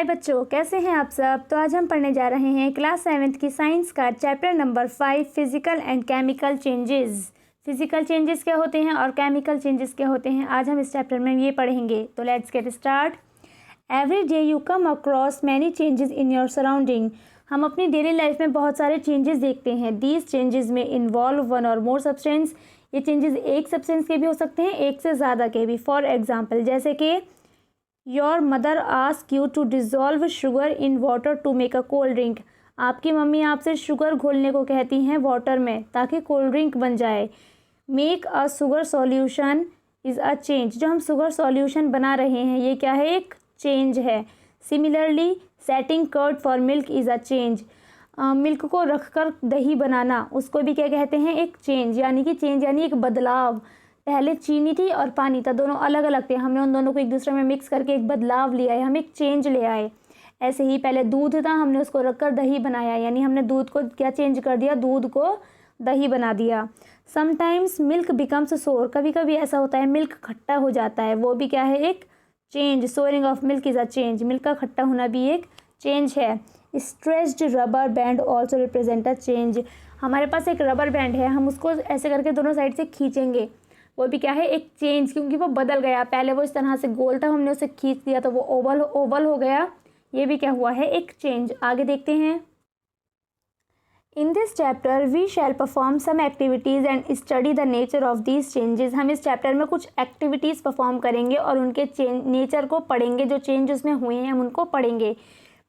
हाय बच्चों, कैसे हैं आप सब। तो आज हम पढ़ने जा रहे हैं क्लास 7th की साइंस का chapter number 5 physical and chemical changes. Physical changes क्या होते हैं और केमिकल चेंजेस क्या होते हैं, आज हम इस चैप्टर में ये पढ़ेंगे। तो let's get start. Every day you come across many changes in your surrounding. हम अपनी डेली लाइफ में बहुत सारे चेंजेस देखते हैं। दीज चेंजेस में involve one or more substance. ये चेंजेस एक सब्सटेंस के भी हो सकते हैं, एक से ज़्यादा के भी। फॉर एग्जाम्पल, जैसे कि your mother ask you to dissolve sugar in water to make a cold drink. आपकी मम्मी आपसे शुगर घोलने को कहती हैं वाटर में ताकि कोल्ड ड्रिंक बन जाए। Make a sugar solution is a change. जो हम शुगर सॉल्यूशन बना रहे हैं ये क्या है, एक चेंज है। Similarly setting curd for milk is a change. Milk को रखकर दही बनाना, उसको भी क्या कहते हैं, एक चेंज। यानी कि चेंज यानी एक बदलाव। पहले चीनी थी और पानी था, दोनों अलग अलग थे, हमने उन दोनों को एक दूसरे में मिक्स करके एक बदलाव लिया है, हम एक चेंज ले आए। ऐसे ही पहले दूध था, हमने उसको रखकर दही बनाया, यानी हमने दूध को क्या चेंज कर दिया, दूध को दही बना दिया। समटाइम्स मिल्क बिकम्स सोर। कभी कभी ऐसा होता है मिल्क खट्टा हो जाता है, वो भी क्या है, एक change. Souring of milk is a change. Milk का खट्टा होना भी एक चेंज है। Stretched rubber band also represent a change. हमारे पास एक रबर बैंड है, हम उसको ऐसे करके दोनों साइड से खींचेंगे, वो भी क्या है, एक चेंज, क्योंकि वो बदल गया। पहले वो इस तरह से गोल था, हमने उसे खींच दिया तो वो ओवल हो गया। ये भी क्या हुआ है, एक चेंज। आगे देखते हैं। In this chapter we shall perform some activities and study the nature of these changes. हम इस चैप्टर में कुछ एक्टिविटीज़ परफॉर्म करेंगे और उनके नेचर को पढ़ेंगे, जो चेंज उसमें हुए हैं हम उनको पढ़ेंगे।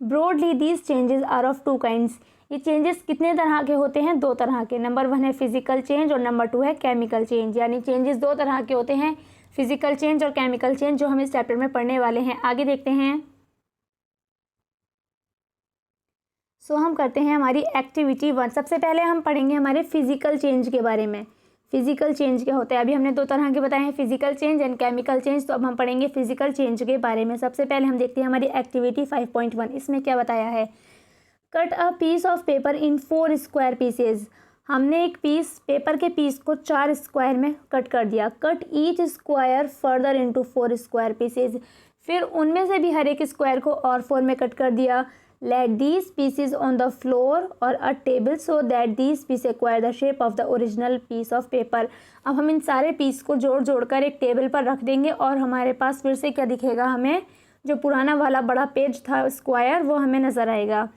Broadly these changes are of two kinds. ये चेंजेस कितने तरह के होते हैं, दो तरह के। नंबर 1 है फिजिकल चेंज और नंबर 2 है केमिकल चेंज। यानी चेंजेस दो तरह के होते हैं, फिजिकल चेंज और केमिकल चेंज, जो हम इस चैप्टर में पढ़ने वाले हैं। आगे देखते हैं। हम करते हैं हमारी एक्टिविटी 1। सबसे पहले हम पढ़ेंगे हमारे फिजिकल चेंज के बारे में। फिजिकल चेंज क्या होता है, अभी हमने दो तरह के बताए हैं, physical change and chemical change. तो अब हम पढ़ेंगे फिजिकल चेंज के बारे में। सबसे पहले हम देखते हैं हमारी एक्टिविटी 5.1। इसमें क्या बताया है, cut a piece of paper in 4 square pieces. हमने एक पीस, पेपर के पीस को 4 स्क्वायर में कट कर दिया। Cut each square further into 4 square pieces. फिर उनमें से भी हर एक स्क्वायर को और 4 में कट कर दिया। Let these pieces on the floor और a table so that these piece acquire the shape of the original piece of paper. अब हम इन सारे पीस को जोड़ कर एक टेबल पर रख देंगे और हमारे पास फिर से क्या दिखेगा, हमें जो पुराना वाला बड़ा पेज था स्क्वायर, वो हमें नज़र आएगा।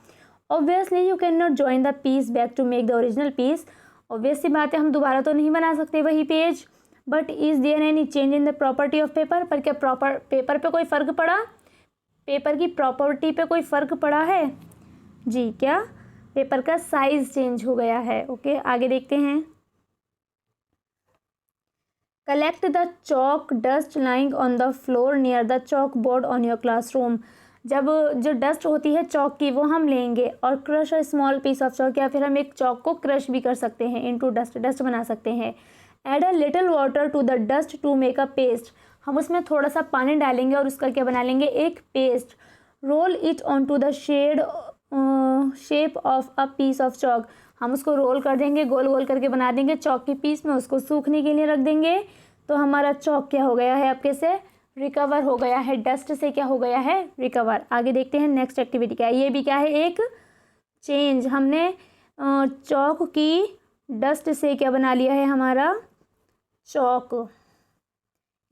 Obviously you can not join the piece back to make the original piece. Obvious सी बात है, हम दोबारा तो नहीं बना सकते वही page. But is there any change in the property of paper. पर क्या पेपर पे कोई फ़र्क पड़ा, पेपर की प्रॉपर्टी पे कोई फ़र्क पड़ा है जी, क्या, पेपर का साइज़ चेंज हो गया है। ओके, आगे देखते हैं। Collect the chalk dust lying on the floor near the chalk board on your classroom. जब जो डस्ट होती है चॉक की वो हम लेंगे और crush a small piece of chalk, या फिर हम एक चॉक को क्रश भी कर सकते हैं, इनटू डस्ट बना सकते हैं। Add a little water to the dust to make a paste. हम उसमें थोड़ा सा पानी डालेंगे और उसका क्या बना लेंगे, एक paste. Roll it on to the shape of a piece of chalk. हम उसको रोल कर देंगे, गोल गोल करके बना देंगे चॉक के पीस में, उसको सूखने के लिए रख देंगे। तो हमारा चॉक क्या हो गया है, आपके से रिकवर हो गया है, डस्ट से क्या हो गया है, रिकवर। आगे देखते हैं नेक्स्ट एक्टिविटी क्या है। ये भी क्या है, एक चेंज। हमने चॉक की डस्ट से क्या बना लिया है, हमारा चॉक।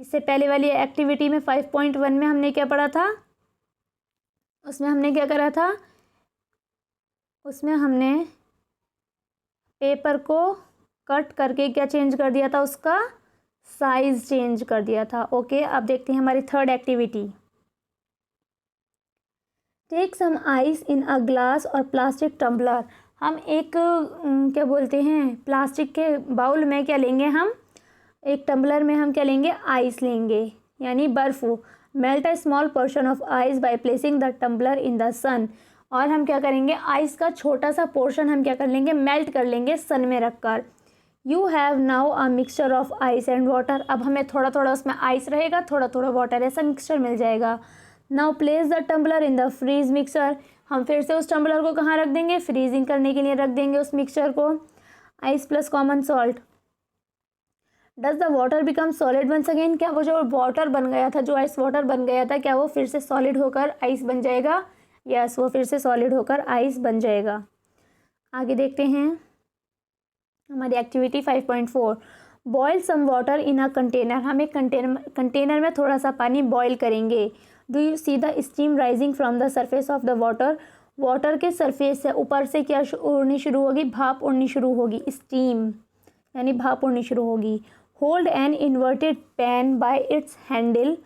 इससे पहले वाली एक्टिविटी में 5.1 में हमने क्या पढ़ा था, उसमें हमने क्या करा था, उसमें हमने पेपर को कट करके क्या चेंज कर दिया था, उसका साइज चेंज कर दिया था। ओके, अब देखते हैं हमारी third activity. Take some ice in a glass और प्लास्टिक टम्बलर। हम एक क्या बोलते हैं, प्लास्टिक के बाउल में क्या लेंगे, हम एक टम्बलर में हम क्या लेंगे, आइस लेंगे, यानी बर्फ़। Melt a small portion of ice by placing the tumbler in the sun. और हम क्या करेंगे, आइस का छोटा सा पोर्शन हम क्या कर लेंगे, मेल्ट कर लेंगे सन में रखकर। You have now a mixture of ice and water. अब हमें थोड़ा थोड़ा उसमें आइस रहेगा, थोड़ा थोड़ा वाटर, ऐसा मिक्सचर मिल जाएगा। Now place the tumbler in the freeze mixer. हम फिर से उस टम्बलर को कहाँ रख देंगे, फ्रीजिंग करने के लिए रख देंगे उस मिक्सचर को। Ice plus common salt. Does the water become solid once again. क्या वो जो वाटर बन गया था, जो आइस वाटर बन गया था, क्या वो फिर से सॉलिड होकर आइस बन जाएगा, यस, वो फिर से सॉलिड होकर आइस बन जाएगा। आगे देखते हैं हमारी activity 5.4, boil some water in a container. हम एक कंटेनर में थोड़ा सा पानी बॉयल करेंगे। Do you see the steam rising from the surface of the water. Water के सरफेस से ऊपर से क्या उड़नी शुरू होगी, भाप उड़नी शुरू होगी, स्टीम यानी भाप उड़नी शुरू होगी। Hold an inverted pan by its handle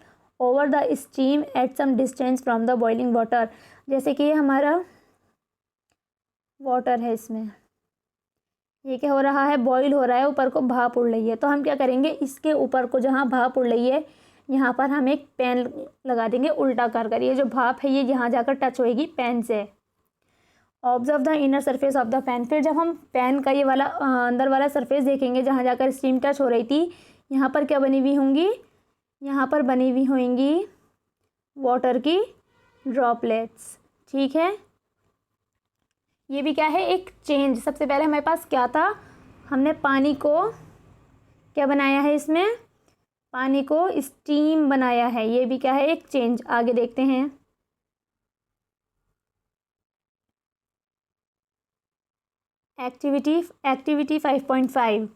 over the steam at some distance from the boiling water. जैसे कि ये हमारा वाटर है, इसमें ये क्या हो रहा है, बॉईल हो रहा है, ऊपर को भाप उड़ रही है। तो हम क्या करेंगे, इसके ऊपर को जहाँ भाप उड़ रही है यहाँ पर हम एक पैन लगा देंगे उल्टा कर ये जो भाप है ये यहाँ जाकर टच होएगी पैन से। Observe the inner surface of the pan. फिर जब हम पैन का ये वाला अंदर वाला सरफेस देखेंगे जहाँ जाकर स्टीम टच हो रही थी, यहाँ पर क्या बनी हुई होंगी, यहाँ पर बनी हुई होंगी वाटर की ड्रॉपलेट्स। ठीक है, ये भी क्या है, एक चेंज। सबसे पहले हमारे पास क्या था, हमने पानी को क्या बनाया है, इसमें पानी को स्टीम बनाया है। ये भी क्या है, एक चेंज। आगे देखते हैं activity 5.5,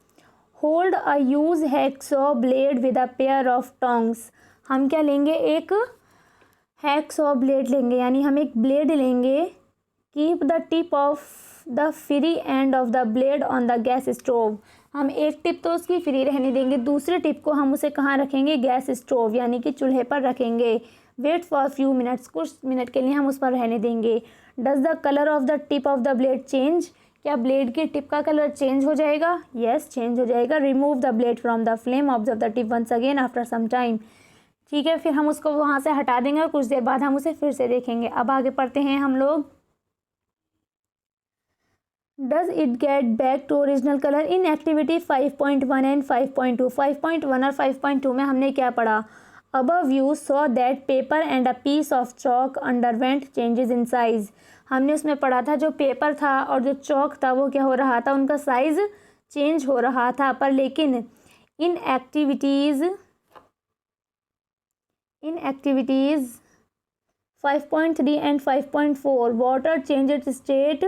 hold a use hacksaw blade with a pair of tongs. हम क्या लेंगे, एक हैक्सॉ ब्लेड लेंगे, यानी हम एक ब्लेड लेंगे। Keep the tip of the free end of the blade on the gas stove. हम एक टिप तो उसकी फ्री रहने देंगे, दूसरे टिप को हम उसे कहाँ रखेंगे, गैस स्टोव यानी कि चूल्हे पर रखेंगे। वेट फॉर फ्यू मिनट्स, कुछ मिनट के लिए हम उस पर रहने देंगे। Does the colour of the tip of the blade change. क्या ब्लेड की टिप का कलर चेंज हो जाएगा, यस चेंज हो जाएगा। Remove the blade from the flame, observe the tip once again after some time. ठीक है, फिर हम उसको वहाँ से हटा देंगे और कुछ देर बाद हम उसे फिर से देखेंगे। अब आगे पढ़ते हैं हम लोग। Does it get back to original colour. In activity 5.1 and 5.2, 5.1 और 5.2 में हमने क्या पढ़ा, above you saw that paper and a piece of chalk underwent changes in size. हमने उसमें पढ़ा था जो पेपर था और जो चॉक था वो क्या हो रहा था, उनका साइज चेंज हो रहा था। पर लेकिन in activities 5.3 and 5.4 water change its state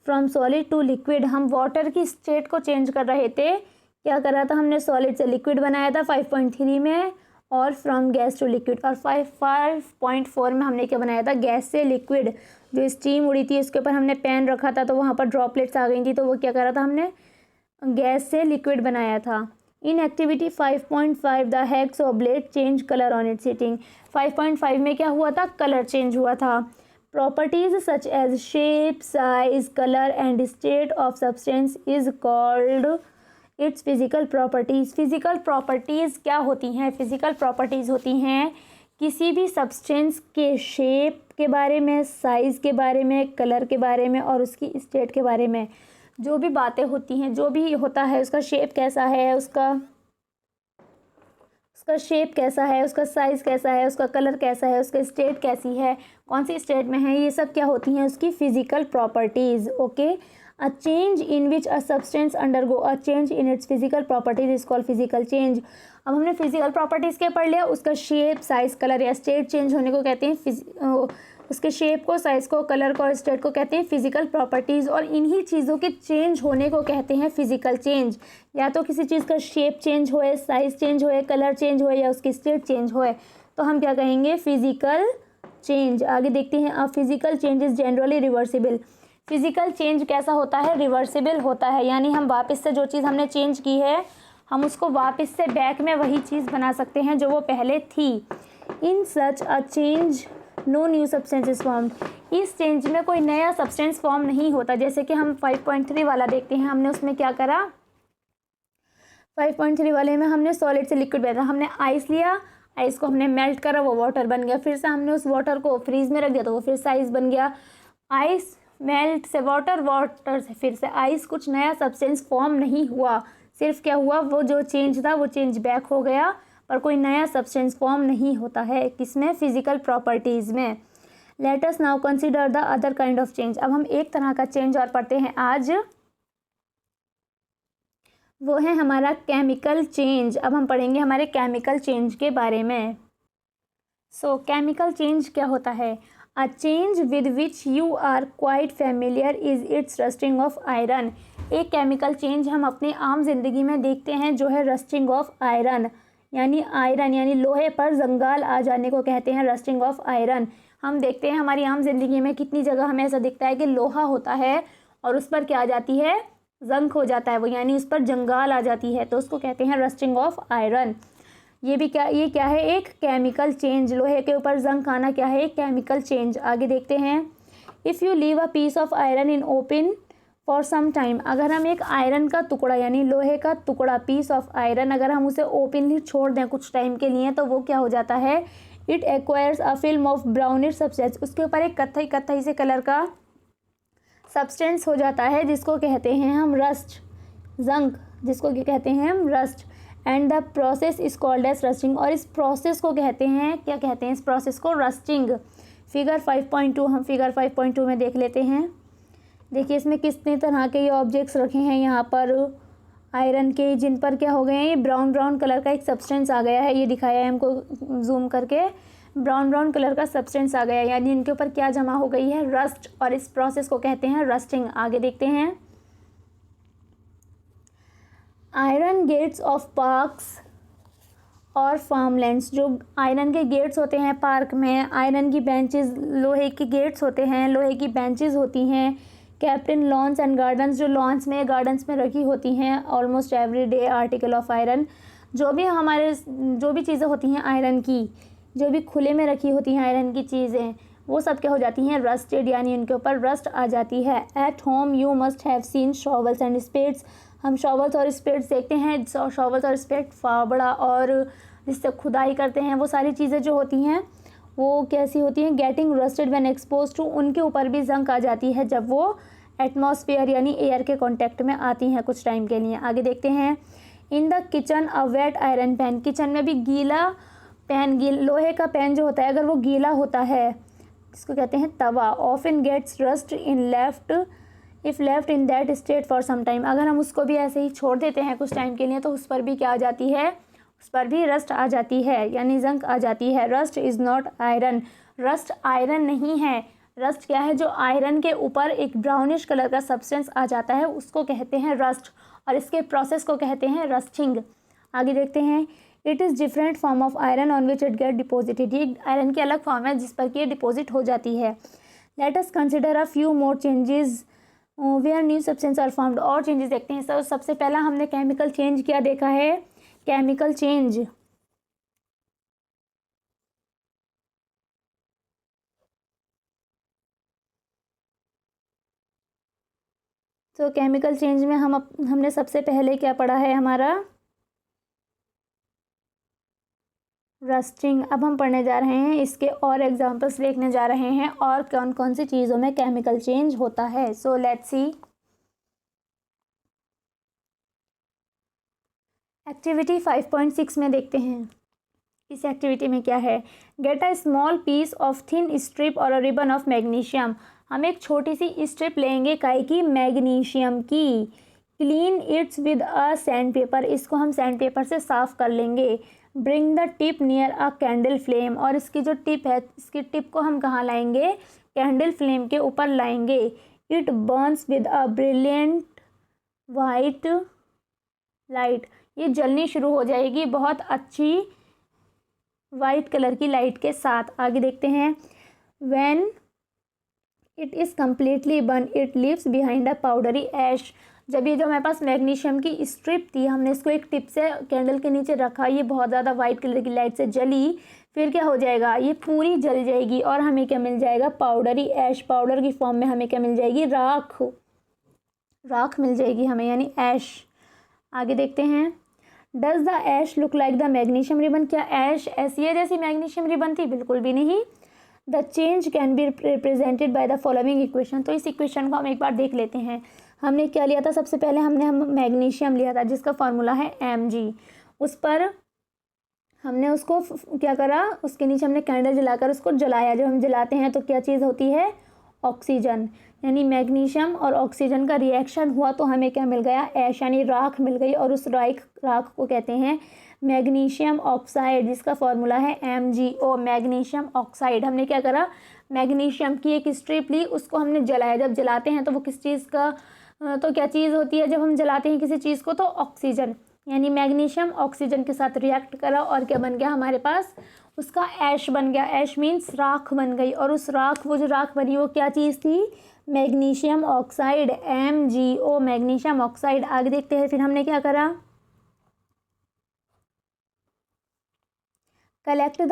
from solid to liquid. हम वाटर की स्टेट को चेंज कर रहे थे। क्या कर रहा था, हमने सॉलिड से लिक्विड बनाया था 5.3 में, और फ्रॉम गैस टू लिक्विड। और 5.4 में हमने क्या बनाया था, गैस से लिक्विड। जो स्टीम उड़ी थी उसके ऊपर हमने पैन रखा था तो वहाँ पर ड्रॉपलेट्स आ गई थी, तो वो क्या कर रहा था, हमने गैस से लिक्विड बनाया था। In activity 5.5 the hacksaw blade change colour on its heating. 5.5 में क्या हुआ था, कलर चेंज हुआ था। Properties such as shape, size, colour and state of substance is called its physical properties. Physical properties क्या होती हैं, फिजिकल प्रॉपर्टीज़ होती हैं किसी भी सब्सटेंस के शेप के बारे में, साइज़ के बारे में, कलर के बारे में और उसकी स्टेट के बारे में। जो भी बातें होती हैं, जो भी होता है, उसका शेप कैसा है, उसका शेप कैसा है, उसका साइज़ कैसा है, उसका कलर कैसा है, उसका स्टेट कैसी है, कौन सी स्टेट में है, ये सब क्या होती हैं, उसकी physical properties. Okay, a change in which a substance undergo a change in its physical properties is called physical change. अब हमने फिजिकल प्रॉपर्टीज़ क्या पढ़ लिया, उसका शेप, साइज़, कलर या स्टेट चेंज होने को कहते हैं उसके शेप को, साइज़ को, कलर को और स्टेट को कहते हैं फिजिकल प्रॉपर्टीज़। और इन्हीं चीज़ों के चेंज होने को कहते हैं फिजिकल चेंज। या तो किसी चीज़ का शेप चेंज होए, साइज़ चेंज होए, कलर चेंज होए या उसकी स्टेट चेंज होए, तो हम क्या कहेंगे, फिजिकल चेंज। आगे देखते हैं, अब physical change is generally reversible. Physical change कैसा होता है, रिवर्सिबल होता है, यानी हम वापस से जो चीज़ हमने चेंज की है हम उसको वापस से बैक में वही चीज़ बना सकते हैं जो वो पहले थी। In such a change no new substance is form. इस चेंज में कोई नया सब्सटेंस फॉर्म नहीं होता। जैसे कि हम 5.3 वाला देखते हैं, हमने उसमें क्या करा, 5.3 वाले में हमने सॉलिड से लिक्विड बनाया, हमने आइस लिया, आइस को हमने मेल्ट करा, वो वाटर बन गया, फिर से हमने उस वाटर को फ्रीज में रख दिया तो वो फिर से आइस बन गया। आइस मेल्ट से वाटर, वाटर से फिर से आइस, कुछ नया सब्सटेंस फॉर्म नहीं हुआ। सिर्फ क्या हुआ, वो जो चेंज था वो चेंज बैक हो गया, पर कोई नया सब्सटेंस फॉर्म नहीं होता है। किसमें, फिजिकल प्रॉपर्टीज़ में। Let us now consider the other kind of change. अब हम एक तरह का चेंज और पढ़ते हैं आज, वो है हमारा केमिकल चेंज। अब हम पढ़ेंगे हमारे केमिकल चेंज के बारे में। सो केमिकल चेंज क्या होता है, a change with which you are quite familiar is its rusting of iron. एक केमिकल चेंज हम अपने आम जिंदगी में देखते हैं जो है रस्टिंग ऑफ आयरन, यानी लोहे पर जंगाल आ जाने को कहते हैं रस्टिंग ऑफ आयरन। हम देखते हैं हमारी आम जिंदगी में कितनी जगह हमें ऐसा दिखता है कि लोहा होता है और उस पर क्या आ जाती है, जंग हो जाता है वो, यानी उस पर जंगाल आ जाती है, तो उसको कहते हैं रस्टिंग ऑफ आयरन। ये क्या है, एक केमिकल चेंज। लोहे के ऊपर जंग आना क्या है, एक केमिकल चेंज। आगे देखते हैं। If you leave a piece of iron in open for some time, अगर हम एक आयरन का टुकड़ा यानी लोहे का टुकड़ा, पीस ऑफ आयरन, अगर हम उसे ओपनली छोड़ दें कुछ टाइम के लिए, तो वो क्या हो जाता है, it acquires a film of brownish substance, उसके ऊपर एक कत्थई से कलर का सब्सटेंस हो जाता है जिसको कहते हैं हम रस्ट, जंग, जिसको क्या कहते हैं हम, rust. And the process is called as rusting, और इस प्रोसेस को कहते हैं, क्या कहते हैं इस प्रोसेस को, रस्टिंग। फिगर 5.2 हम फिगर 5.2 में देख लेते हैं। देखिए इसमें कितने तरह के ये ऑब्जेक्ट्स रखे हैं यहाँ पर आयरन के, जिन पर क्या हो गए हैं, ये ब्राउन कलर का एक सब्सटेंस आ गया है, ये दिखाया है हमको जूम करके, ब्राउन कलर का सब्सटेंस आ गया है, यानी इनके ऊपर क्या जमा हो गई है, रस्ट, और इस प्रोसेस को कहते हैं रस्टिंग। आगे देखते हैं। आयरन गेट्स ऑफ पार्क्स और फार्मलैंड्स, जो आयरन के गेट्स होते हैं पार्क में, आयरन की बेंचेस, लोहे के गेट्स होते हैं, लोहे की बेंचेस होती हैं, कैप्टन लॉन्स एंड गार्डन्स, जो लॉन्स में गार्डन्स में रखी होती हैं, almost every day article of iron, जो भी चीज़ें होती हैं आयरन की, जो भी खुले में रखी होती हैं आयरन की चीज़ें, वो सब क्या हो जाती हैं, रस्टेड, यानी उनके ऊपर रस्ट आ जाती है। At home you must have seen shovels and spades, हम शॉवल्स और स्पेड्स देखते हैं, शॉवल्स और स्पेड फावड़ा और जिससे खुदाई करते हैं, वो सारी चीज़ें जो होती हैं वो कैसी होती हैं, getting rusted when expose to, उनके ऊपर भी जंग आ जाती है जब वो एटमॉस्फेयर यानी एयर के कांटेक्ट में आती हैं कुछ टाइम के लिए। आगे देखते हैं। In the kitchen a wet iron pan, kitchen में भी गीला पैन, लोहे का पैन जो होता है अगर वो गीला होता है, इसको कहते हैं तवा, often gets rust in if left in that state for some time, अगर हम उसको भी ऐसे ही छोड़ देते हैं कुछ टाइम के लिए तो उस पर भी क्या आ जाती है, उस पर भी रस्ट आ जाती है, यानी जंग आ जाती है। Rust is not iron, rust iron नहीं है। रस्ट क्या है, जो आयरन के ऊपर एक ब्राउनिश कलर का सब्सटेंस आ जाता है उसको कहते हैं रस्ट, और इसके प्रोसेस को कहते हैं रस्टिंग। आगे देखते हैं। It is different form of iron on which it get deposited, ये आयरन की अलग फॉर्म है जिस पर कि ये डिपोजिट हो जाती है। Let us consider a few more changes where new substance are formed, और चेंजेस देखते हैं। सर सबसे पहला हमने केमिकल चेंज क्या देखा है, केमिकल चेंज, तो केमिकल चेंज में हमने सबसे पहले क्या पढ़ा है, हमारा रस्टिंग। अब हम पढ़ने जा रहे हैं इसके और एग्जांपल्स देखने जा रहे हैं और कौन कौन सी चीज़ों में केमिकल चेंज होता है। So let's see. एक्टिविटी 5.6 में देखते हैं। इस एक्टिविटी में क्या है, get a small piece of thin strip और अ रिबन ऑफ मैग्नीशियम, हम एक छोटी सी स्ट्रिप लेंगे काई की, मैग्नीशियम की। Clean it's with a sand paper, इसको हम सैंड पेपर से साफ़ कर लेंगे। Bring the tip near a candle flame, और इसकी जो टिप है इसकी टिप को हम कहाँ लाएंगे, कैंडल फ्लेम के ऊपर लाएंगे। It Burns with a brilliant white light, ये जलनी शुरू हो जाएगी बहुत अच्छी वाइट कलर की लाइट के साथ। आगे देखते हैं। When it is completely burn it leaves behind a powdery ash, जब ये जो हमारे पास मैग्नीशियम की स्ट्रिप थी हमने इसको एक टिप से कैंडल के नीचे रखा, ये बहुत ज़्यादा वाइट कलर की लाइट से जली, फिर क्या हो जाएगा, ये पूरी जल जाएगी और हमें क्या मिल जाएगा, पाउडरी ऐश, पाउडर की फॉर्म में हमें क्या मिल जाएगी, राख मिल जाएगी हमें, यानी ऐश। आगे देखते हैं। Does the ash look like the magnesium ribbon, क्या ऐश ऐसी है जैसी मैग्नीशियम रिबन थी, बिल्कुल भी नहीं। The change can be represented by the following equation, तो इस इक्वेशन को हम एक बार देख लेते हैं। हमने क्या लिया था, सबसे पहले हम मैग्नीशियम लिया था जिसका फॉर्मूला है Mg, उस पर हमने उसको क्या करा, उसके नीचे हमने कैंडल जलाकर उसको जलाया। जब हम जलाते हैं तो क्या चीज़ होती है, ऑक्सीजन, यानी मैग्नीशियम और ऑक्सीजन का रिएक्शन हुआ तो हमें क्या मिल गया, ऐश, यानी राख मिल गई, और उस राख को कहते हैं मैग्नीशियम ऑक्साइड जिसका फॉर्मूला है MgO, मैग्नीशियम ऑक्साइड। हमने क्या करा, मैग्नीशियम की एक स्ट्रिप ली, उसको हमने जलाया। जब जलाते हैं तो वो किस चीज़ का तो क्या चीज़ होती है जब हम जलाते हैं किसी चीज़ को? तो ऑक्सीजन, यानी मैग्नीशियम ऑक्सीजन के साथ रिएक्ट करा और क्या बन गया हमारे पास? उसका ऐश बन गया। ऐश मीन्स राख बन गई, और उस राख, वो जो राख बनी वो क्या चीज़ थी? Magnesium oxide, MgO, magnesium oxide. आगे देखते हैं फिर हमने क्या करा? Collect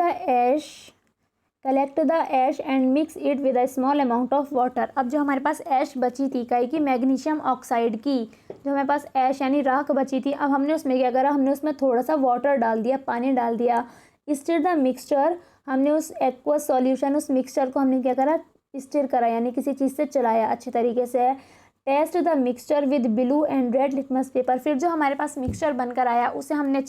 the ash and mix it with a small amount of water. अब जो हमारे पास ऐश बची थी काई की? मैग्नीशियम ऑक्साइड की। जो हमारे पास ऐश यानी राख बची थी, अब हमने उसमें क्या करा? हमने उसमें थोड़ा सा वाटर डाल दिया, पानी डाल दिया। स्टिर द मिक्सचर, हमने उस एक्वस सॉल्यूशन, उस मिक्सचर को हमने क्या करा? स्टिर करा, यानी किसी चीज़ से चलाया अच्छे तरीके से। Test the mixture with blue and red litmus paper. फिर जो हमारे पास मिक्सचर बनकर आया उसे हमने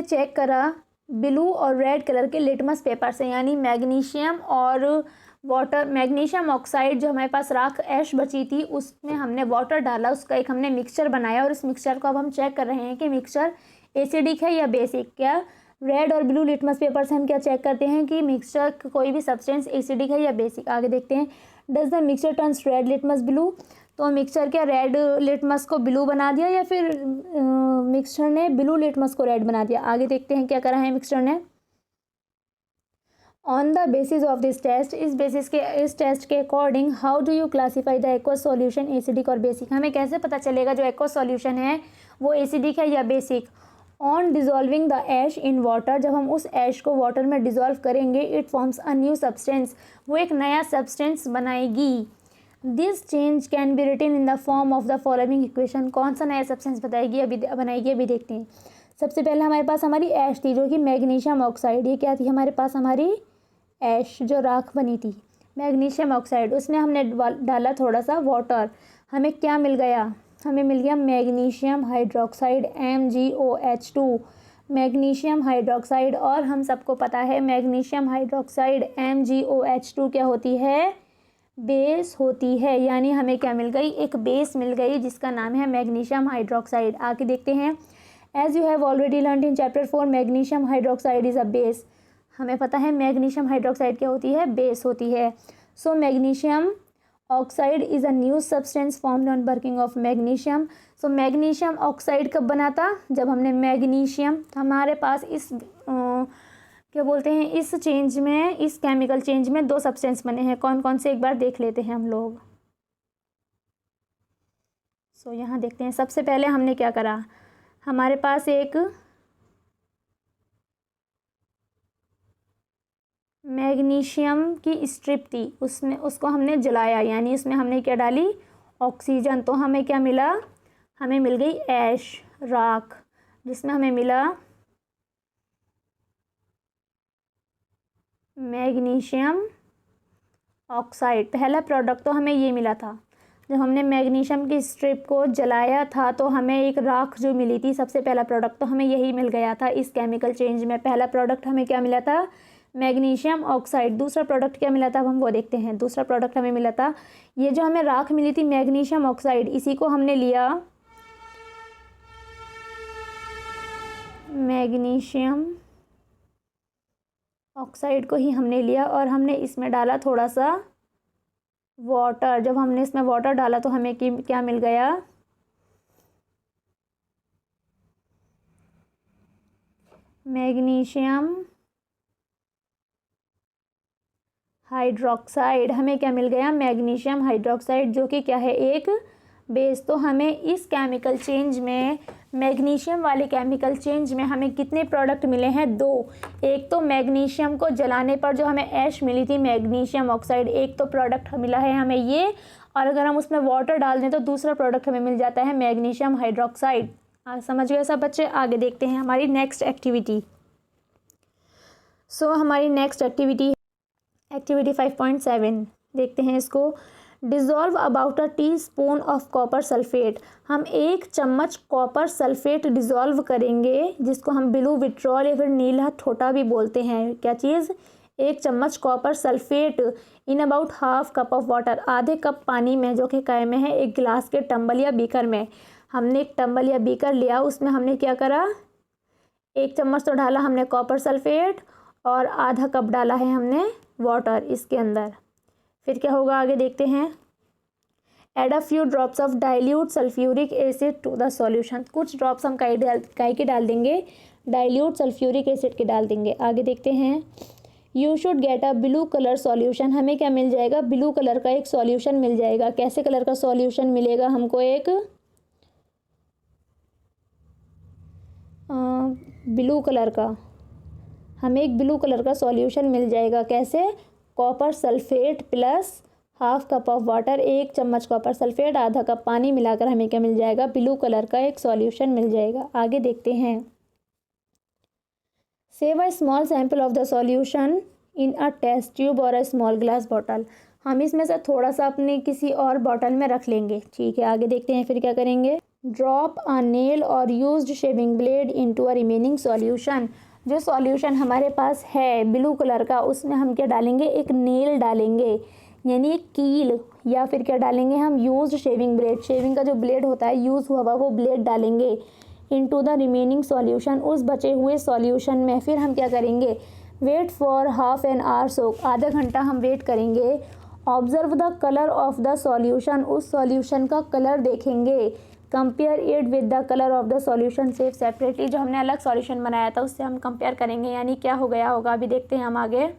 चेक करा ब्लू और रेड कलर के लिटमस पेपर से, यानी मैग्नीशियम और वाटर, मैग्नीशियम ऑक्साइड जो हमारे पास राख ऐश बची थी उसमें हमने वाटर डाला, उसका एक हमने मिक्सचर बनाया, और इस मिक्सचर को अब हम चेक कर रहे हैं कि मिक्सचर एसिडिक है या बेसिक। क्या रेड और ब्लू लिटमस पेपर से हम क्या चेक करते हैं कि मिक्सचर कोई भी सब्सटेंस एसिडिक है या बेसिक। आगे देखते हैं। Does the mixture turns red litmus blue? तो मिक्सचर क्या रेड लिटमस को ब्लू बना दिया या फिर मिक्सचर ने ब्लू लिटमस को रेड बना दिया? आगे देखते हैं क्या करा है मिक्सचर ने। On the basis of this test, इस टेस्ट के according, how do you classify the aqueous solution acidic और बेसिक? हमें कैसे पता चलेगा जो एक्वस सॉल्यूशन है वो एसिडिक है या basic? On dissolving the ash in water, जब हम उस ऐश को वाटर में डिजॉल्व करेंगे, it forms a new substance, वो एक नया सब्सटेंस बनाएगी। This change can be written in the form of the following equation. कौन सा नया सब्सटेंस बनाएगी अभी देखते हैं। सबसे पहले हमारे पास हमारी ऐश थी जो कि मैग्नीशियम ऑक्साइड। ये क्या थी हमारे पास? हमारी ऐश जो राख बनी थी, मैग्नीशियम ऑक्साइड, उसमें हमने डाला थोड़ा सा वाटर। हमें क्या मिल गया? हमें मिल गया magnesium hydroxide, MgOH2, magnesium hydroxide. और हम सबको पता है मैग्नीशियम हाइड्रोक्साइड MgOH2 क्या होती है? बेस होती है, यानी हमें क्या मिल गई? एक बेस मिल गई जिसका नाम है मैग्नीशियम हाइड्रोक्साइड। आगे देखते हैं। As you have already learn in chapter 4, magnesium hydroxide is a base. हमें पता है मैग्नीशियम हाइड्रोक्साइड क्या होती है? बेस होती है। So magnesium oxide is a new substance formed on working of magnesium. So magnesium oxide कब बना था? जब हमने मैग्नीशियम, हमारे पास इस क्या बोलते हैं, इस चेंज में, इस केमिकल चेंज में दो सब्सटेंस बने हैं। कौन कौन से एक बार देख लेते हैं हम लोग। सो यहाँ देखते हैं। सबसे पहले हमने क्या करा? हमारे पास एक मैग्नीशियम की स्ट्रिप थी, उसको हमने जलाया, यानी इसमें हमने क्या डाली? ऑक्सीजन। तो हमें क्या मिला? हमें मिल गई ऐश, राख, जिसमें हमें मिला मैग्नीशियम ऑक्साइड। पहला प्रोडक्ट तो हमें ये मिला था। जब हमने मैग्नीशियम की स्ट्रिप को जलाया था तो हमें एक राख जो मिली थी, सबसे पहला प्रोडक्ट तो हमें यही मिल गया था इस केमिकल चेंज में। पहला प्रोडक्ट हमें क्या मिला था? Magnesium oxide. दूसरा प्रोडक्ट क्या मिला था? अब हम वो देखते हैं। दूसरा प्रोडक्ट हमें मिला था, ये जो हमें राख मिली थी मैग्नीशियम ऑक्साइड, इसी को हमने लिया, मैग्नीशियम ऑक्साइड को ही हमने लिया और हमने इसमें डाला थोड़ा सा वाटर। जब हमने इसमें वाटर डाला तो हमें क्या मिल गया? Magnesium hydroxide. हमें क्या मिल गया? मैग्नीशियम हाइड्रोक्साइड, जो कि क्या है? एक बेस। तो हमें इस केमिकल चेंज में, मैग्नीशियम वाले केमिकल चेंज में हमें कितने प्रोडक्ट मिले हैं? दो। एक तो मैग्नीशियम को जलाने पर जो हमें ऐश मिली थी मैग्नीशियम ऑक्साइड, एक तो प्रोडक्ट मिला है हमें ये, और अगर हम उसमें वाटर डाल दें तो दूसरा प्रोडक्ट हमें मिल जाता है मैग्नीशियम हाइड्रोक्साइड। समझ गए सब बच्चे? आगे देखते हैं हमारी नेक्स्ट एक्टिविटी। हमारी नेक्स्ट एक्टिविटी 5.7 देखते हैं इसको। Dissolve about a teaspoon of copper sulphate. हम 1 चम्मच कॉपर सल्फेट डिज़ोल्व करेंगे, जिसको हम ब्लू विट्रॉल या फिर नीला ठोटा भी बोलते हैं। क्या चीज़? 1 चम्मच copper sulphate in about half cup of water, आधे कप पानी में, जो कि काय में है? एक गिलास के टम्बल या बीकर में। हमने एक टम्बल या बीकर लिया, उसमें हमने क्या करा? 1 चम्मच तो डाला हमने कॉपर सल्फेट, और आधा कप डाला है हमने वाटर इसके अंदर। फिर क्या होगा आगे देखते हैं। Add a few drops of dilute sulphuric acid to the solution. कुछ ड्रॉप्स हम काय के डाल देंगे, डाइल्यूट सल्फ्यूरिक एसिड के डाल देंगे। आगे देखते हैं। You should get a blue colour solution. हमें क्या मिल जाएगा, ब्लू कलर का एक सॉल्यूशन मिल जाएगा। कैसे कलर का सॉल्यूशन मिलेगा हमको, एक ब्लू कलर का, हमें एक ब्लू कलर का सॉल्यूशन मिल जाएगा। कैसे, copper sulphate plus half cup of water, 1 चम्मच कॉपर सल्फेट आधा कप पानी मिलाकर हमें क्या मिल जाएगा, ब्लू कलर का एक सॉल्यूशन मिल जाएगा। आगे देखते हैं। Save a small sample of the solution in a test tube और अ स्मॉल ग्लास बॉटल। हम इसमें से थोड़ा सा अपने किसी और बॉटल में रख लेंगे। ठीक है, आगे देखते हैं। फिर क्या करेंगे। ड्रॉप अ नेल और used shaving blade into a remaining solution. जो सॉल्यूशन हमारे पास है ब्लू कलर का, उसमें हम क्या डालेंगे, एक नेल डालेंगे यानी एक कील, या फिर क्या डालेंगे हम, यूज्ड शेविंग ब्लेड। शेविंग का जो ब्लेड होता है यूज़ हुआ वो ब्लेड डालेंगे इनटू द रिमेनिंग सॉल्यूशन, उस बचे हुए सॉल्यूशन में। फिर हम क्या करेंगे, wait for half an hour soak, आधा घंटा हम वेट करेंगे। Observe the colour of the solution, उस सॉल्यूशन का कलर देखेंगे। Compare it with the colour of the solution safe separately. जो हमने अलग सॉल्यूशन बनाया था उससे हम कंपेयर करेंगे, यानी क्या हो गया होगा अभी देखते हैं हम आगे।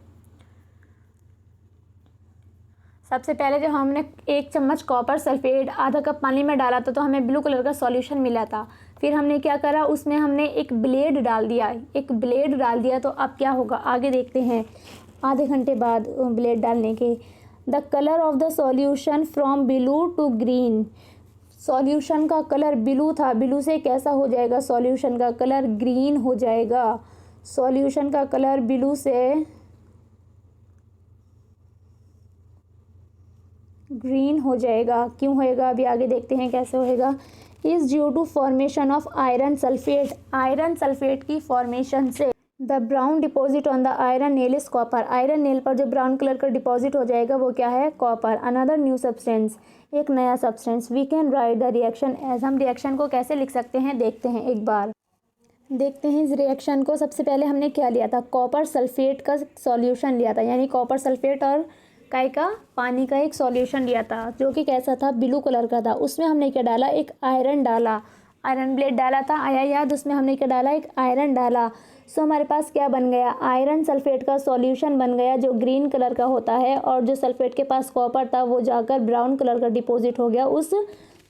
सबसे पहले जब हमने 1 चम्मच कॉपर सल्फेट आधा कप पानी में डाला था तो हमें ब्लू कलर का सॉल्यूशन मिला था। फिर हमने क्या करा, उसमें हमने एक ब्लेड डाल दिया, तो अब क्या होगा आगे देखते हैं। आधे घंटे बाद ब्लेड डालने के, the colour of the solution from blue to green. Solution का कलर ब्लू था, ब्लू से कैसा हो जाएगा, सॉल्यूशन का कलर ग्रीन हो जाएगा। सॉल्यूशन का कलर ब्लू से ग्रीन हो जाएगा। क्यों होएगा अभी आगे देखते हैं कैसे होएगा। Is due to formation of iron sulphate. Iron sulphate की फॉर्मेशन से the brown deposit on the iron nail is copper. Iron nail पर जो ब्राउन कलर का डिपॉजिट हो जाएगा वो क्या है, कॉपर। अनदर न्यू सब्सटेंस, एक नया substance. We can write the reaction as. हम रिएक्शन को कैसे लिख सकते हैं देखते हैं एक बार। देखते हैं इस रिएक्शन को। सबसे पहले हमने क्या लिया था, कॉपर सल्फेट का सॉल्यूशन लिया था, यानी कॉपर सल्फेट और काय का पानी का एक सॉल्यूशन लिया था जो कि कैसा था, ब्लू कलर का था। उसमें हमने क्या डाला, एक आयरन डाला, आयरन ब्लेड डाला था, आया याद। उसमें हमने क्या डाला, एक आयरन डाला। सो हमारे पास क्या बन गया, आयरन सल्फेट का सॉल्यूशन बन गया जो ग्रीन कलर का होता है, और जो सल्फेट के पास कॉपर था वो जाकर ब्राउन कलर का डिपॉजिट हो गया उस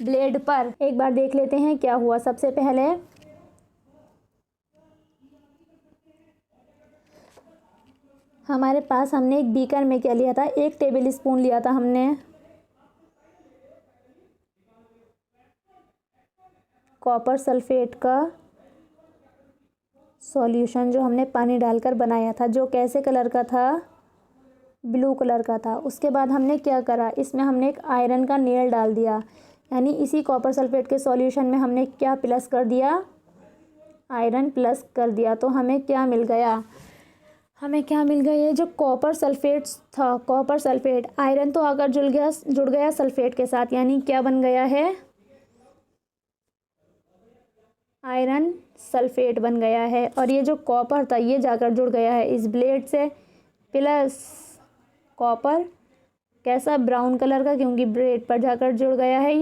ब्लेड पर। एक बार देख लेते हैं क्या हुआ। सबसे पहले हमारे पास हमने एक बीकर में क्या लिया था, 1 टेबल स्पून लिया था हमने कॉपर सल्फेट का सॉल्यूशन जो हमने पानी डालकर बनाया था, जो कैसे कलर का था, ब्लू कलर का था। उसके बाद हमने क्या करा, इसमें हमने एक आयरन का नेल डाल दिया, यानी इसी कॉपर सल्फेट के सॉल्यूशन में हमने क्या प्लस कर दिया, आयरन प्लस कर दिया। तो हमें क्या मिल गया, हमें क्या मिल गया, ये जो कॉपर सल्फेट था, कॉपर सल्फेट, आयरन तो अगर जुड़ गया सल्फेट के साथ, यानी क्या बन गया है, आयरन सल्फेट बन गया है। और ये जो कॉपर था ये जाकर जुड़ गया है इस ब्लेड से, प्लस कॉपर कैसा, ब्राउन कलर का, क्योंकि ब्लेड पर जाकर जुड़ गया है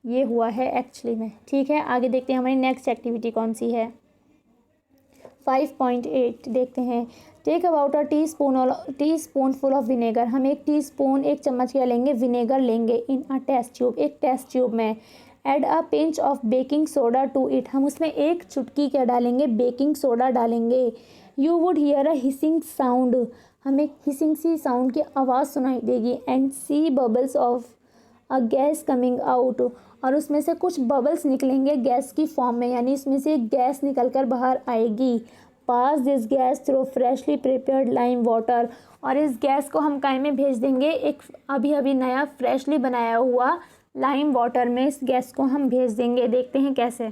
ये हुआ है एक्चुअली में। ठीक है, आगे देखते हैं हमारी नेक्स्ट एक्टिविटी कौन सी है। 5.8 देखते हैं। Take about a teaspoon full of vinegar. हम 1 चम्मच क्या लेंगे, विनेगर लेंगे। इन अ टेस्ट ट्यूब, एक टेस्ट ट्यूब में। Add a pinch of baking soda to it. हम उसमें 1 चुटकी क्या डालेंगे, बेकिंग सोडा डालेंगे। You would hear a hissing sound. हमें हिसिंग सी साउंड की आवाज़ सुनाई देगी। And see bubbles of a gas coming out. और उसमें से कुछ बबल्स निकलेंगे गैस की फॉर्म में, यानी इसमें से गैस निकल कर बाहर आएगी। Pass this gas through freshly prepared lime water. और इस गैस को हम काय में भेज देंगे, एक अभी अभी नया फ्रेशली बनाया हुआ लाइम वाटर में इस गैस को हम भेज देंगे। देखते हैं कैसे।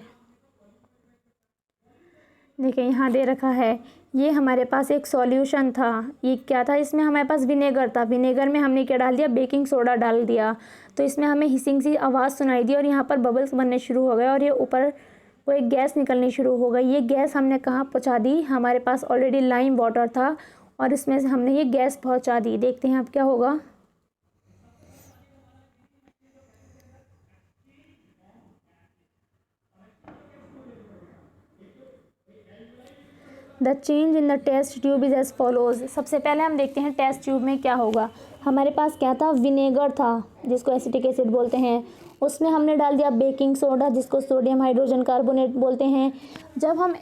देखिए यहाँ दे रखा है, ये हमारे पास एक सॉल्यूशन था। ये क्या था, इसमें हमारे पास विनेगर था, विनेगर में हमने क्या डाल दिया, बेकिंग सोडा डाल दिया। तो इसमें हमें हिसिंग सी आवाज़ सुनाई दी और यहाँ पर बबल्स बनने शुरू हो गए और ये ऊपर वो एक गैस निकलनी शुरू हो गई। ये गैस हमने कहाँ पहुँचा दी, हमारे पास ऑलरेडी लाइम वाटर था और इसमें से हमने ये गैस पहुँचा दी। देखते हैं अब क्या होगा। The change in the test tube is as follows. सबसे पहले हम देखते हैं टेस्ट ट्यूब में क्या होगा। हमारे पास क्या था, विनेगर था जिसको एसिटिक एसिड बोलते हैं। उसमें हमने डाल दिया बेकिंग सोडा जिसको सोडियम हाइड्रोजन कार्बोनेट बोलते हैं। जब हम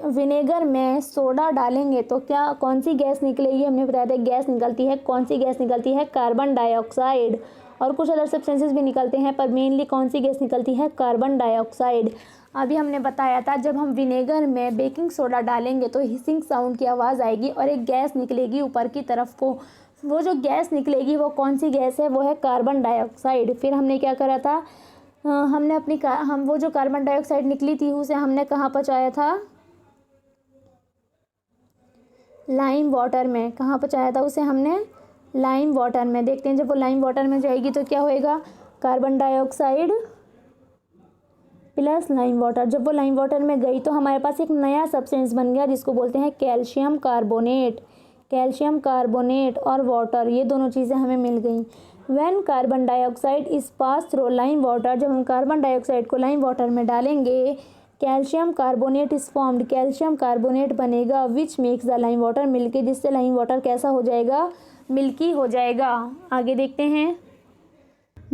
विनेगर में सोडा डालेंगे तो क्या कौन सी गैस निकलेगी, हमने बताया था गैस निकलती है। कौन सी गैस निकलती है, कार्बन डाइऑक्साइड। और कुछ अदर सब्सटेंसेस भी निकलते हैं पर मेनली कौन सी गैस निकलती है, कार्बन डाइऑक्साइड। अभी हमने बताया था जब हम विनेगर में बेकिंग सोडा डालेंगे तो हिसिंग साउंड की आवाज़ आएगी और एक गैस निकलेगी ऊपर की तरफ को। वो जो गैस निकलेगी वो कौन सी गैस है, वो है कार्बन डाइऑक्साइड। फिर हमने क्या करा था, हमने हम वो जो कार्बन डाइऑक्साइड निकली थी उसे हमने कहाँ पहुँचाया था, लाइम वाटर में। कहाँ पहुँचाया था उसे हमने, लाइम वाटर में। देखते हैं जब वो लाइम वाटर में जाएगी तो क्या होएगा, carbon dioxide plus lime water. जब वो लाइम वाटर में गई तो हमारे पास एक नया सब्सटेंस बन गया जिसको बोलते हैं कैल्शियम कार्बोनेट। कैल्शियम कार्बोनेट और वाटर, ये दोनों चीज़ें हमें मिल गई। When carbon dioxide is pass through lime water, जब हम कार्बन डाइऑक्साइड को लाइम वाटर में डालेंगे calcium carbonate is formed. Calcium carbonate बनेगा which makes the lime water milky, जिससे लाइम वाटर कैसा हो जाएगा, मिल्की हो जाएगा। आगे देखते हैं।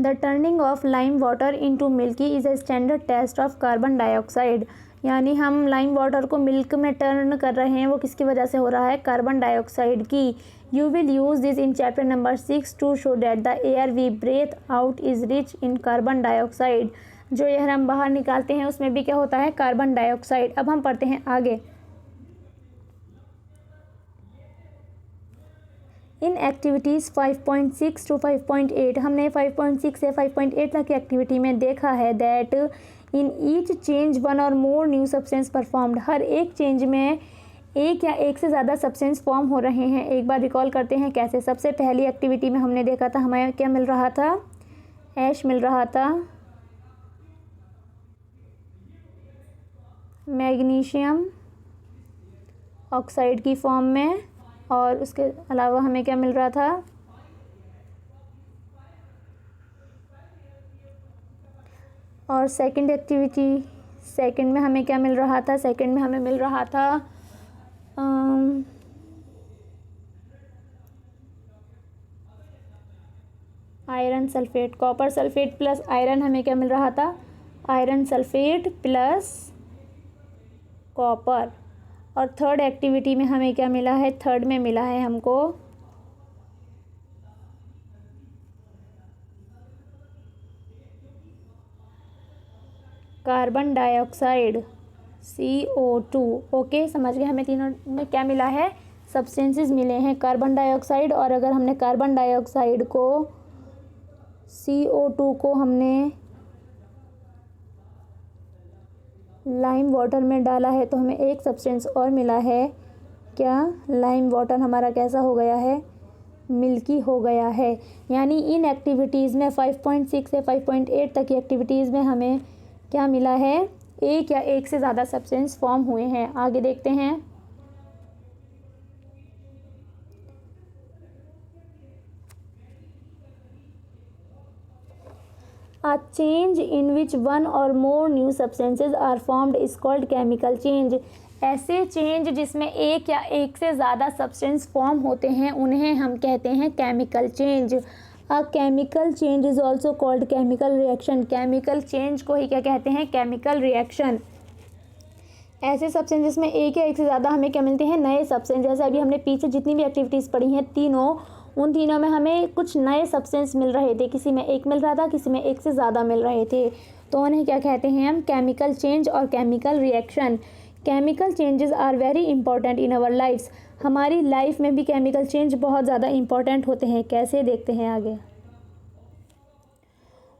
The turning of lime water into milky is a standard test of carbon dioxide. यानी हम लाइम वाटर को मिल्क में टर्न कर रहे हैं, वो किसकी वजह से हो रहा है, कार्बन डाइऑक्साइड की। You will use this in chapter number 6 to show that the air we breathe out is rich in carbon dioxide. जो एयर हम बाहर निकालते हैं उसमें भी क्या होता है, कार्बन डाइऑक्साइड। अब हम पढ़ते हैं आगे। इन एक्टिविटीज़ 5.6 टू 5.8, हमने 5.6 से 5.8 तक की एक्टिविटी में देखा है that in each change one or more new substance performed. हर एक चेंज में एक या एक से ज़्यादा सब्सटेंस फॉर्म हो रहे हैं। एक बार रिकॉल करते हैं कैसे। सबसे पहली एक्टिविटी में हमने देखा था हमें क्या मिल रहा था, ऐश मिल रहा था, मैग्नीशियम ऑक्साइड की फॉर्म में, और उसके अलावा हमें क्या मिल रहा था, और सेकंड एक्टिविटी, सेकंड में हमें क्या मिल रहा था, सेकंड में हमें मिल रहा था iron sulphate, copper sulphate plus iron. हमें क्या मिल रहा था, आयरन सल्फेट प्लस कॉपर। और थर्ड एक्टिविटी में हमें क्या मिला है, थर्ड में मिला है हमको कार्बन डाइऑक्साइड CO2। ओके, समझ गए। हमें तीनों में क्या मिला है, सब्सटेंसेस मिले हैं, कार्बन डाइऑक्साइड। और अगर हमने कार्बन डाइऑक्साइड को CO2 को हमने लाइम वाटर में डाला है तो हमें एक सब्सटेंस और मिला है, क्या, लाइम वाटर हमारा कैसा हो गया है, मिल्की हो गया है। यानी इन एक्टिविटीज़ में 5.6 से 5.8 तक की एक्टिविटीज़ में हमें क्या मिला है, एक या एक से ज़्यादा सब्सटेंस फॉर्म हुए हैं। आगे देखते हैं। A change in which one or more new substances are formed is called chemical change। ऐसे चेंज जिसमें एक या एक से ज़्यादा सब्सटेंस फॉर्म होते हैं उन्हें हम कहते हैं chemical change. A chemical change is also called chemical reaction. Chemical change को ही क्या कहते हैं, केमिकल रिएक्शन। ऐसे सब्सटेंस जिसमें एक या एक से ज़्यादा हमें क्या मिलते हैं, नए सब्सटेंस। जैसे अभी हमने पीछे जितनी भी एक्टिविटीज़ पढ़ी हैं तीनों, उन तीनों में हमें कुछ नए सब्सटेंस मिल रहे थे। किसी में एक मिल रहा था, किसी में एक से ज़्यादा मिल रहे थे, तो उन्हें क्या कहते हैं हम, केमिकल चेंज और chemical reaction. Chemical changes are very important in our lifes. हमारी लाइफ में भी केमिकल चेंज बहुत ज़्यादा इंपॉर्टेंट होते हैं। कैसे, देखते हैं आगे।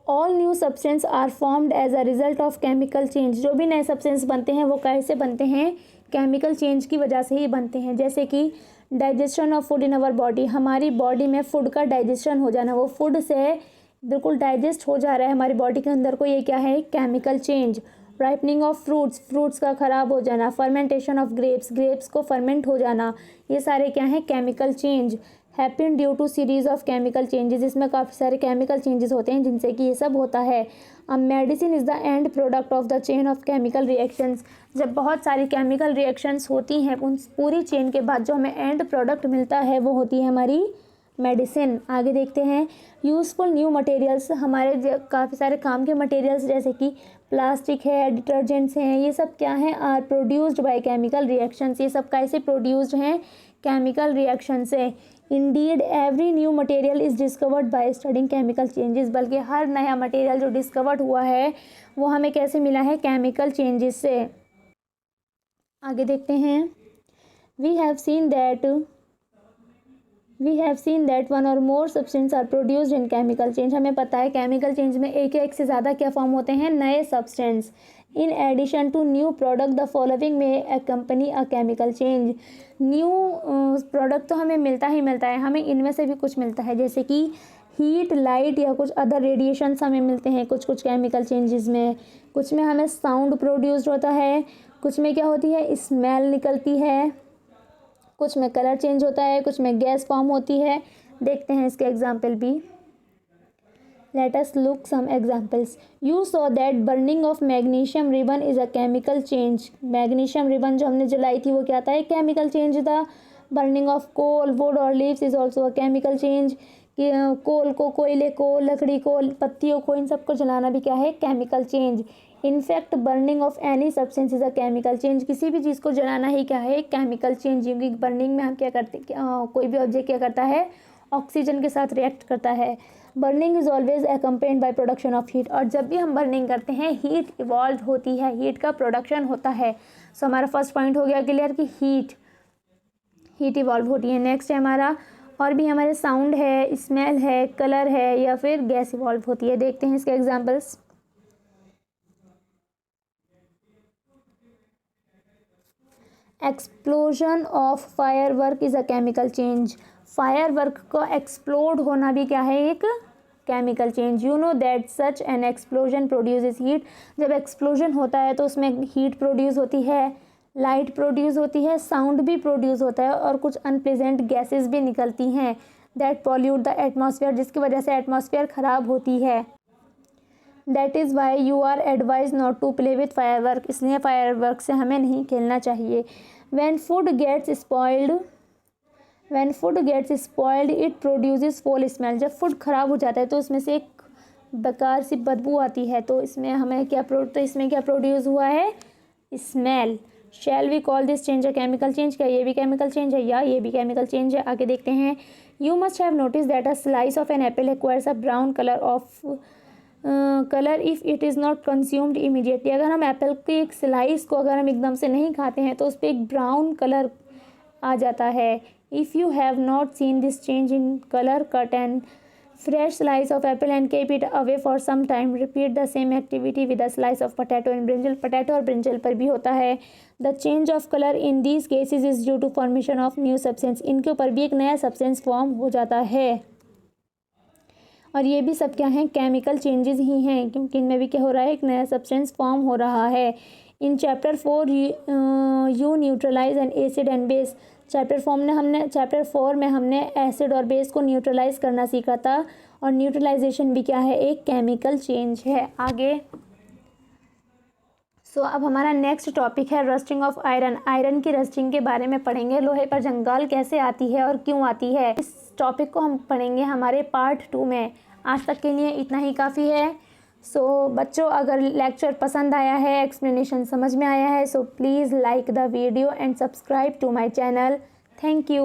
All new substance are formed as a result of chemical change. जो भी नए सब्सटेंस बनते हैं वो कैसे बनते हैं, केमिकल चेंज की वजह से ही बनते हैं। जैसे कि digestion of food in our body, हमारी बॉडी में फूड का डाइजेशन हो जाना, वो फूड से बिल्कुल डाइजेस्ट हो जा रहा है हमारी बॉडी के अंदर को, ये क्या है, chemical change. Ripening of fruits, fruits का ख़राब हो जाना, फर्मेंटेशन ऑफ ग्रेप्स, ग्रेप्स को फर्मेंट हो जाना, ये सारे क्या हैं, chemical change happen due to series of chemical changes. इसमें काफ़ी सारे केमिकल चेंजेस होते हैं जिनसे कि ये सब होता है। A medicine is the end product of the chain of chemical reactions. जब बहुत सारी केमिकल रिएक्शंस होती हैं उन पूरी चेन के बाद जो हमें एंड प्रोडक्ट मिलता है वो होती है हमारी मेडिसिन। आगे देखते हैं, यूज़फुल न्यू मटेरियल्स, हमारे काफ़ी सारे काम के मटेरियल्स जैसे कि प्लास्टिक है, डिटर्जेंट्स हैं, ये सब क्या हैं, are produced by chemical reactions. ये सब कैसे प्रोड्यूस्ड हैं, केमिकल रिएक्शन से। Indeed every new material is discovered by studying chemical changes, बल्कि हर नया मटेरियल जो डिस्कवर्ड हुआ है वो हमें कैसे मिला है, केमिकल चेंजेस से। आगे देखते हैं, we have seen that one or more substance are produced in chemical change. हमें पता है केमिकल चेंज में एक या एक से ज़्यादा क्या फॉर्म होते हैं, नए substance. In addition to new product the following may accompany a chemical change. New product तो हमें मिलता ही मिलता है, हमें इनमें से भी कुछ मिलता है जैसे कि हीट, लाइट या कुछ अदर रेडिएशंस हमें मिलते हैं कुछ कुछ केमिकल चेंजेस में। कुछ में हमें साउंड प्रोड्यूस्ड होता है, कुछ में क्या होती है, स्मेल निकलती है, कुछ में कलर चेंज होता है, कुछ में गैस फॉर्म होती है। देखते हैं इसके एग्जाम्पल भी। Let us look some examples. You saw that burning of magnesium ribbon is a chemical change. Magnesium ribbon जो हमने जलाई थी वो क्या था, एक chemical change था। Burning of coal, wood or leaves is also a chemical change. कि कोल को, कोयले को, लकड़ी को, पत्तियों को, इन सबको जलाना भी क्या है, chemical change. In fact burning of any substance is a chemical change. किसी भी चीज़ को जलाना ही क्या है, केमिकल चेंज। क्योंकि बर्निंग में हम क्या करते, कोई भी ऑब्जेक्ट क्या करता है, ऑक्सीजन के साथ रिएक्ट करता है। Burning is always accompanied by production of heat. और जब भी हम बर्निंग करते हैं हीट इवॉल्व होती है, हीट का प्रोडक्शन होता है। सो हमारा फर्स्ट पॉइंट हो गया क्लियर कि हीट इवॉल्व होती है। नेक्स्ट है हमारा, और भी हमारे साउंड है, स्मेल है, कलर है या फिर गैस इवॉल्व होती है। देखते हैं इसके examples. Explosion of fire work is a chemical change. Fire work को एक्सप्लोड होना भी क्या है, एक chemical change. You know that such an explosion produces heat. जब एक्सप्लोजन होता है तो उसमें हीट प्रोड्यूस होती है, लाइट प्रोड्यूस होती है, साउंड भी प्रोड्यूस होता है और कुछ अनप्लेजेंट गैसेस भी निकलती हैं। दैट पॉल्यूट द एटमॉस्फेयर, जिसकी वजह से एटमॉस्फेयर ख़राब होती है। That is why you are advise not to play with fire work. इसलिए फायर वर्क से हमें नहीं खेलना चाहिए। When food gets spoiled it produces foul smell। जब फूड ख़राब हो जाता है तो उसमें से एक बेकार सी बदबू आती है। तो इसमें हमें क्या प्रोड्यूस हुआ है, smell. Shall we call this change a chemical change. क्या ये भी केमिकल चेंज है, या ये भी केमिकल चेंज है। आगे देखते हैं, you must have notice that a slice of an apple acquires a brown colour if it is not consumed immediately. अगर हम एप्पल की एक स्लाइस को अगर हम एकदम से नहीं खाते हैं तो उस पर एक ब्राउन कलर आ जाता है। If you have not seen this change in colour, cut and fresh slice of apple and keep it away for some time. Repeat the same activity with a slice of potato and brinjal. Potato और brinjal पर भी होता है। The change of colour in these cases is due to formation of new substance. इनके ऊपर भी एक नया सब्सटेंस फॉर्म हो जाता है। और ये भी सब क्या हैं, केमिकल चेंजेस ही हैं, क्योंकि इनमें भी क्या हो रहा है, एक नया सब्सटेंस फॉर्म हो रहा है। In chapter 4 you neutralise an acid and base. Chapter 4 में हमने एसिड और बेस को न्यूट्रलाइज करना सीखा था। और न्यूट्रलाइजेशन भी क्या है, एक केमिकल चेंज है। आगे अब हमारा नेक्स्ट टॉपिक है रस्टिंग ऑफ आयरन। आयरन की रस्टिंग के बारे में पढ़ेंगे। लोहे पर जंगाल कैसे आती है और क्यों आती है, इस टॉपिक को हम पढ़ेंगे हमारे पार्ट 2 में। आज तक के लिए इतना ही काफ़ी है। बच्चों, अगर लेक्चर पसंद आया है, एक्सप्लेनेशन समझ में आया है, please like the video and subscribe to my channel. Thank you.